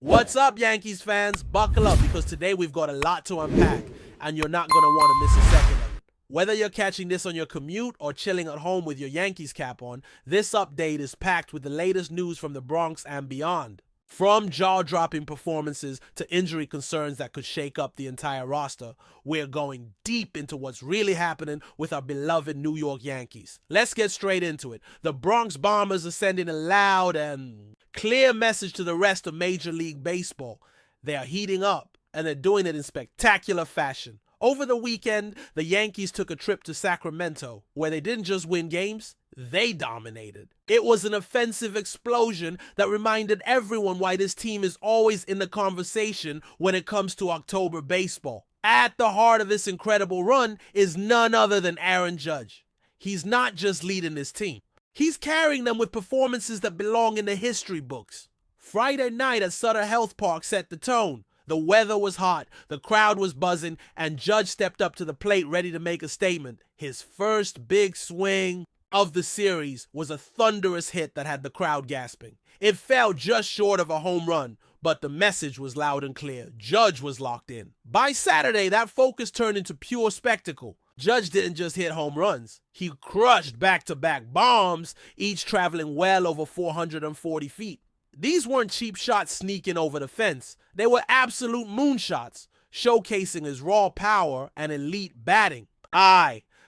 What's up, Yankees fans? Buckle up because today we've got a lot to unpack and you're not going to want to miss a second of it. Whether you're catching this on your commute or chilling at home with your Yankees cap on, this update is packed with the latest news from the Bronx and beyond. From jaw-dropping performances to injury concerns that could shake up the entire roster, we're going deep into what's really happening with our beloved New York Yankees. Let's get straight into it. The Bronx Bombers are sending a loud and clear message to the rest of Major League Baseball. They are heating up, and they're doing it in spectacular fashion. Over the weekend, the Yankees took a trip to Sacramento, where they didn't just win games, they dominated. It was an offensive explosion that reminded everyone why this team is always in the conversation when it comes to October baseball. At the heart of this incredible run is none other than Aaron Judge. He's not just leading this team. He's carrying them with performances that belong in the history books. Friday night at Sutter Health Park set the tone. The weather was hot, the crowd was buzzing, and Judge stepped up to the plate ready to make a statement. His first big swing of the series was a thunderous hit that had the crowd gasping. It fell just short of a home run, but the message was loud and clear. Judge was locked in. By Saturday, that focus turned into pure spectacle. Judge didn't just hit home runs. He crushed back-to-back bombs, each traveling well over 440 feet. These weren't cheap shots sneaking over the fence. They were absolute moonshots, showcasing his raw power and elite batting.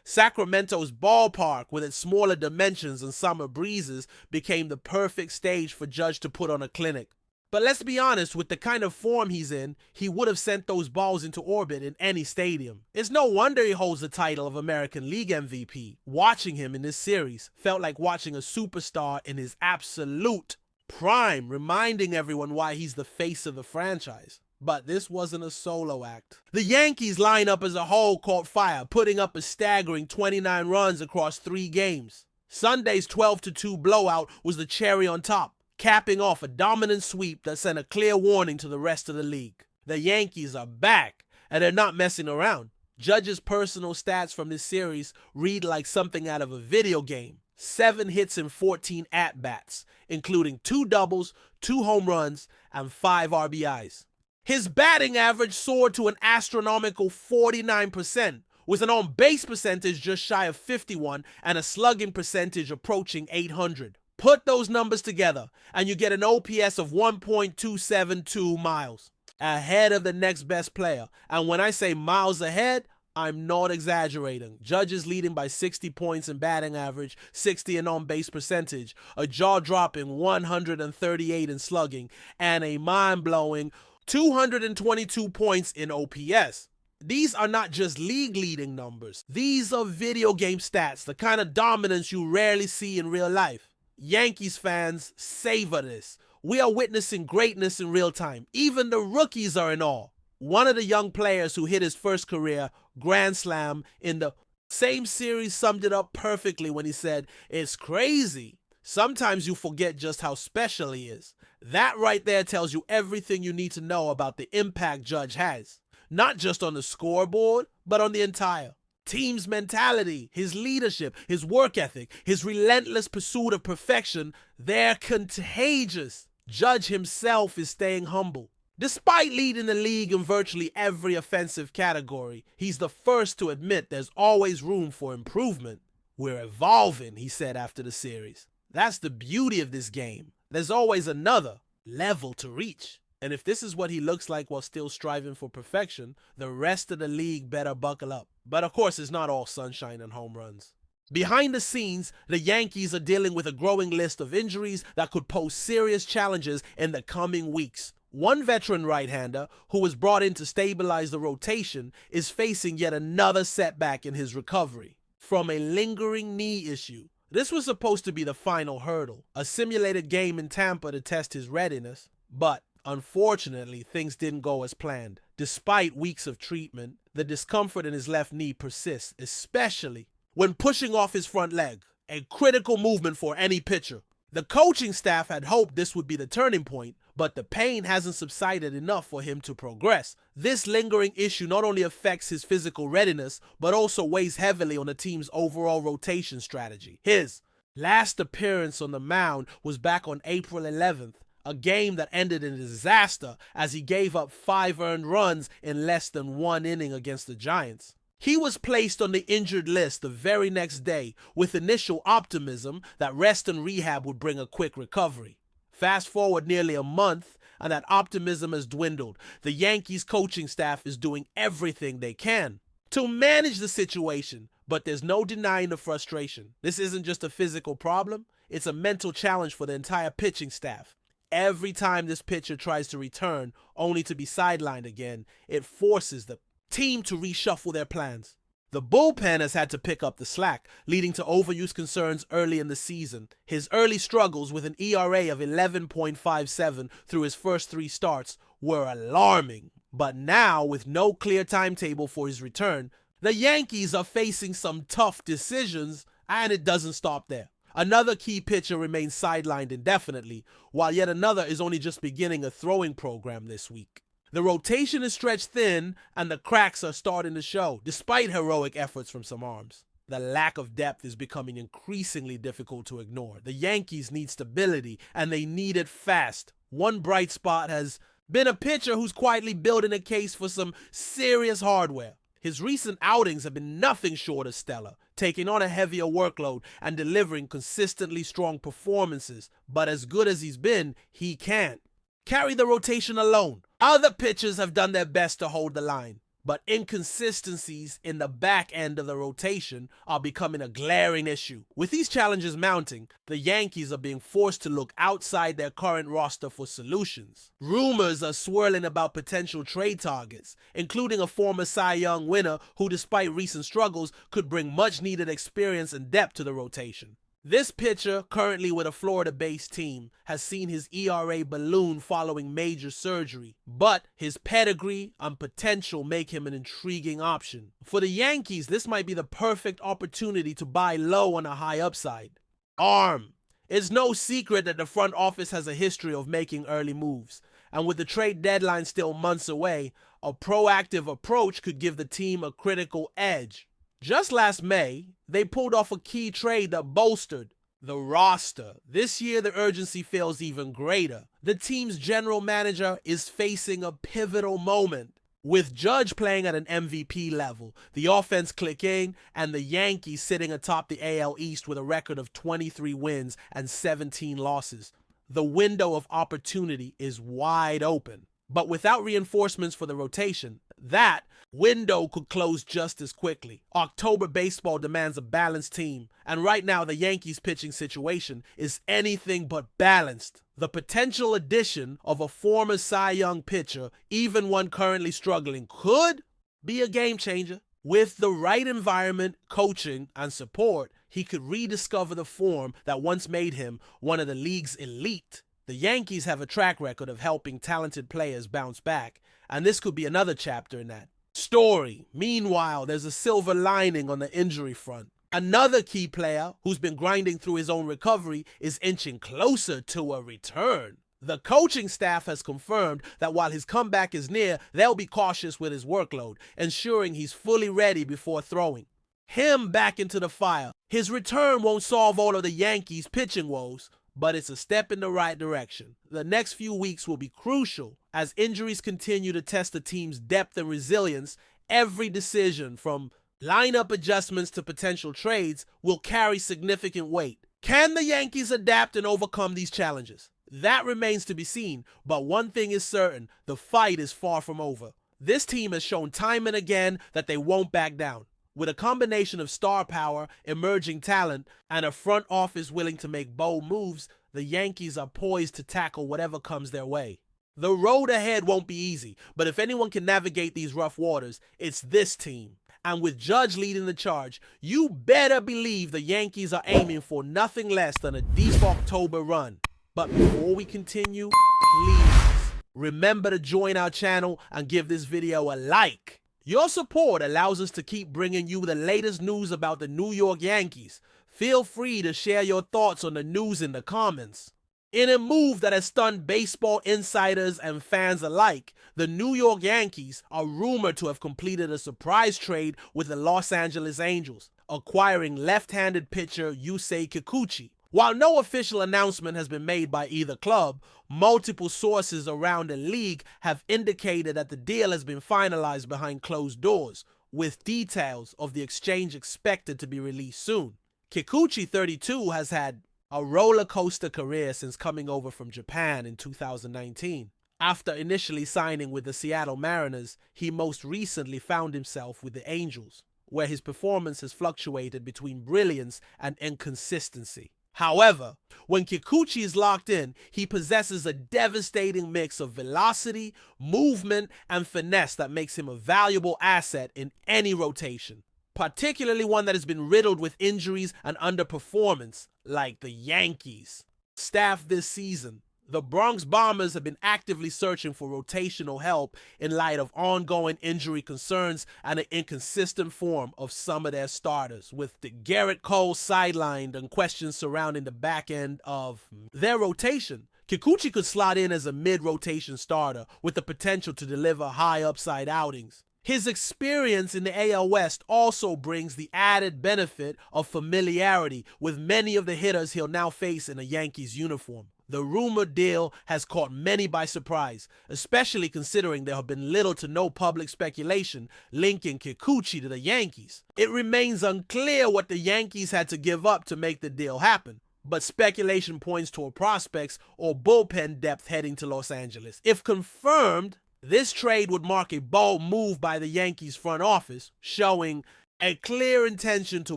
Sacramento's ballpark, with its smaller dimensions and summer breezes, became the perfect stage for Judge to put on a clinic. But let's be honest, with the kind of form he's in, he would have sent those balls into orbit in any stadium. It's no wonder he holds the title of American League MVP. Watching him in this series felt like watching a superstar in his absolute prime, reminding everyone why he's the face of the franchise. But this wasn't a solo act. The Yankees lineup as a whole caught fire, putting up a staggering 29 runs across 3 games. Sunday's 12-2 blowout was the cherry on top, capping off a dominant sweep that sent a clear warning to the rest of the league. The Yankees are back, and they're not messing around. Judge's personal stats from this series read like something out of a video game. 7 hits and 14 at-bats, including 2 doubles, 2 home runs, and 5 RBIs. His batting average soared to an astronomical 49%, with an on-base percentage just shy of 51 and a slugging percentage approaching 800. Put those numbers together, and you get an OPS of 1.272 miles, ahead of the next best player. And when I say miles ahead, I'm not exaggerating. Judge is leading by 60 points in batting average, 60 in on-base percentage, a jaw-dropping 138 in slugging, and a mind-blowing 222 points in OPS. These are not just league-leading numbers. These are video game stats, the kind of dominance you rarely see in real life. Yankees fans, savor this. We are witnessing greatness in real time. Even the rookies are in awe. One of the young players who hit his first career grand slam in the same series summed it up perfectly when he said, "It's crazy. Sometimes you forget just how special he is." That right there tells you everything you need to know about the impact Judge has. Not just on the scoreboard, but on the entire team's mentality, his leadership, his work ethic, his relentless pursuit of perfection. They're contagious. Judge himself is staying humble. Despite leading the league in virtually every offensive category, he's the first to admit there's always room for improvement. "We're evolving," he said after the series. That's the beauty of this game. There's always another level to reach. And if this is what he looks like while still striving for perfection, the rest of the league better buckle up. But of course, it's not all sunshine and home runs. Behind the scenes, the Yankees are dealing with a growing list of injuries that could pose serious challenges in the coming weeks. One veteran right-hander, who was brought in to stabilize the rotation, is facing yet another setback in his recovery from a lingering knee issue. This was supposed to be the final hurdle, a simulated game in Tampa to test his readiness, but unfortunately, things didn't go as planned. Despite weeks of treatment, the discomfort in his left knee persists, especially when pushing off his front leg, a critical movement for any pitcher. The coaching staff had hoped this would be the turning point, but the pain hasn't subsided enough for him to progress. This lingering issue not only affects his physical readiness, but also weighs heavily on the team's overall rotation strategy. His last appearance on the mound was back on April 11th, a game that ended in disaster as he gave up 5 earned runs in less than 1 inning against the Giants. He was placed on the injured list the very next day with initial optimism that rest and rehab would bring a quick recovery. Fast forward nearly a month, and that optimism has dwindled. The Yankees coaching staff is doing everything they can to manage the situation, but there's no denying the frustration. This isn't just a physical problem, it's a mental challenge for the entire pitching staff. Every time this pitcher tries to return only to be sidelined again, it forces the team to reshuffle their plans. The bullpen has had to pick up the slack, leading to overuse concerns early in the season. His early struggles with an ERA of 11.57 through his first 3 starts were alarming. But now, with no clear timetable for his return, the Yankees are facing some tough decisions, and it doesn't stop there. Another key pitcher remains sidelined indefinitely, while yet another is only just beginning a throwing program this week. The rotation is stretched thin, and the cracks are starting to show, despite heroic efforts from some arms. The lack of depth is becoming increasingly difficult to ignore. The Yankees need stability, and they need it fast. One bright spot has been a pitcher who's quietly building a case for some serious hardware. His recent outings have been nothing short of stellar, taking on a heavier workload and delivering consistently strong performances. But as good as he's been, he can't carry the rotation alone. Other pitchers have done their best to hold the line, but inconsistencies in the back end of the rotation are becoming a glaring issue. With these challenges mounting, the Yankees are being forced to look outside their current roster for solutions. Rumors are swirling about potential trade targets, including a former Cy Young winner who, despite recent struggles, could bring much-needed experience and depth to the rotation. This pitcher, currently with a Florida-based team, has seen his ERA balloon following major surgery, but his pedigree and potential make him an intriguing option. For the Yankees, this might be the perfect opportunity to buy low on a high upside. Arm. It's no secret that the front office has a history of making early moves, and with the trade deadline still months away, a proactive approach could give the team a critical edge. Just last May, they pulled off a key trade that bolstered the roster. This year, the urgency feels even greater. The team's general manager is facing a pivotal moment. With Judge playing at an MVP level, the offense clicking, and the Yankees sitting atop the AL East with a record of 23 wins and 17 losses, the window of opportunity is wide open. But without reinforcements for the rotation, that window could close just as quickly. October baseball demands a balanced team, and right now the Yankees pitching situation is anything but balanced. The potential addition of a former Cy Young pitcher, even one currently struggling, could be a game changer. With the right environment, coaching, and support, he could rediscover the form that once made him one of the league's elite. The Yankees have a track record of helping talented players bounce back, and this could be another chapter in that story. Meanwhile, there's a silver lining on the injury front. Another key player who's been grinding through his own recovery is inching closer to a return. The coaching staff has confirmed that while his comeback is near, they'll be cautious with his workload, ensuring he's fully ready before throwing him back into the fire. His return won't solve all of the Yankees' pitching woes, but it's a step in the right direction. The next few weeks will be crucial as injuries continue to test the team's depth and resilience. Every decision, from lineup adjustments to potential trades, will carry significant weight. Can the Yankees adapt and overcome these challenges? That remains to be seen, but one thing is certain, the fight is far from over. This team has shown time and again that they won't back down. With a combination of star power, emerging talent, and a front office willing to make bold moves, the Yankees are poised to tackle whatever comes their way. The road ahead won't be easy, but if anyone can navigate these rough waters, it's this team. And with Judge leading the charge, you better believe the Yankees are aiming for nothing less than a deep October run. But before we continue, please remember to join our channel and give this video a like. Your support allows us to keep bringing you the latest news about the New York Yankees. Feel free to share your thoughts on the news in the comments. In a move that has stunned baseball insiders and fans alike, the New York Yankees are rumored to have completed a surprise trade with the Los Angeles Angels, acquiring left-handed pitcher Kikuchi. While no official announcement has been made by either club, multiple sources around the league have indicated that the deal has been finalized behind closed doors, with details of the exchange expected to be released soon. Kikuchi, 32, has had a roller coaster career since coming over from Japan in 2019. After initially signing with the Seattle Mariners, he most recently found himself with the Angels, where his performance has fluctuated between brilliance and inconsistency. However, when Kikuchi is locked in, he possesses a devastating mix of velocity, movement, and finesse that makes him a valuable asset in any rotation, particularly one that has been riddled with injuries and underperformance, like the Yankees staff this season. The Bronx Bombers have been actively searching for rotational help in light of ongoing injury concerns and an inconsistent form of some of their starters, with Garrett Cole sidelined and questions surrounding the back end of their rotation. Kikuchi could slot in as a mid-rotation starter with the potential to deliver high upside outings. His experience in the AL West also brings the added benefit of familiarity with many of the hitters he'll now face in a Yankees uniform. The rumored deal has caught many by surprise, especially considering there have been little to no public speculation linking Kikuchi to the Yankees. It remains unclear what the Yankees had to give up to make the deal happen, but speculation points toward prospects or bullpen depth heading to Los Angeles. If confirmed, this trade would mark a bold move by the Yankees front office, showing a clear intention to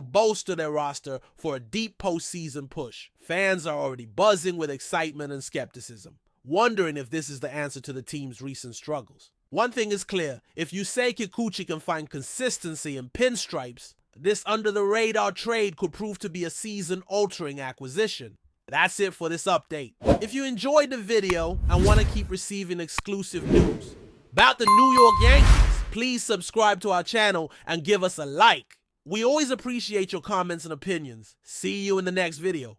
bolster their roster for a deep postseason push. Fans are already buzzing with excitement and skepticism, wondering if this is the answer to the team's recent struggles. One thing is clear: if you say Kikuchi can find consistency in pinstripes, this under-the-radar trade could prove to be a season-altering acquisition. That's it for this update. If you enjoyed the video and want to keep receiving exclusive news about the New York Yankees, please subscribe to our channel and give us a like. We always appreciate your comments and opinions. See you in the next video.